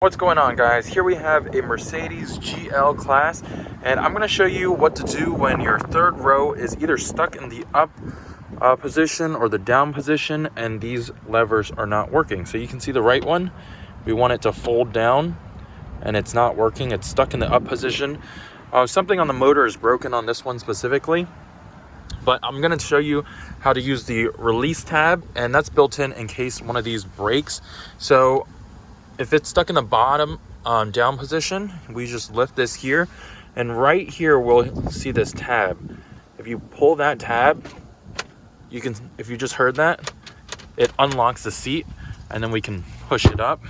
What's going on, guys? Here we have a Mercedes GL Class, and I'm going to show you what to do when your third row is either stuck in the up position or the down position and these levers are not working. So you can see the right one, we want it to fold down and it's not working. It's stuck in the up position. Something on the motor is broken on this one specifically, but I'm going to show you how to use the release tab, and that's built in case one of these breaks. So if it's stuck in the bottom down position, we just lift this here, and right here we'll see this tab. If you pull that tab, you can, if you just heard that, it unlocks the seat, and then we can push it up.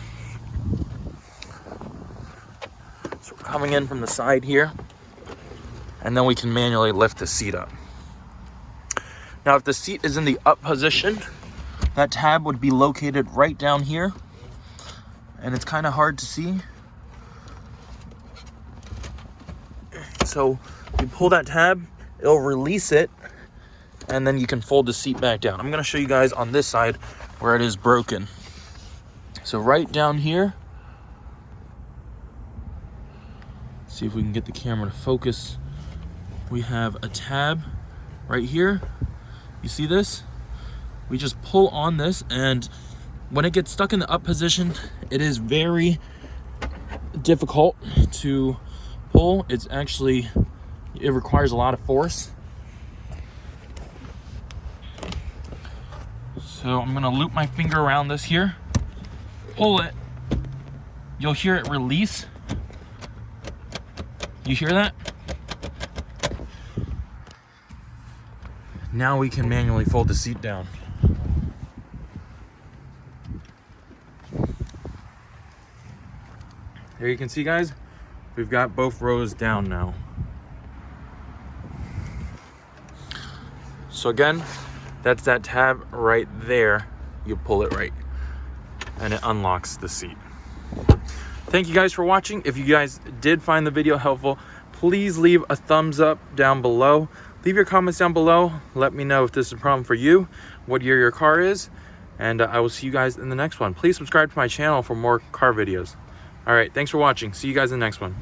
So we're coming in from the side here, and then we can manually lift the seat up. Now if the seat is in the up position, that tab would be located right down here, and it's kind of hard to see. So you pull that tab, it'll release it, and then you can fold the seat back down. I'm going to show you guys on this side where it is broken. So right down here, see if we can get the camera to focus. We have a tab right here. You see this? We just pull on this, and when it gets stuck in the up position, it is very difficult to pull. It requires a lot of force. So I'm gonna loop my finger around this here, pull it, you'll hear it release. You hear that? Now we can manually fold the seat down. There you can see, guys, we've got both rows down now. So again, that's that tab right there. You pull it right, and it unlocks the seat. Thank you guys for watching. If you guys did find the video helpful, please leave a thumbs up down below. Leave your comments down below. Let me know if this is a problem for you, what year your car is, and I will see you guys in the next one. Please subscribe to my channel for more car videos. All right, thanks for watching. See you guys in the next one.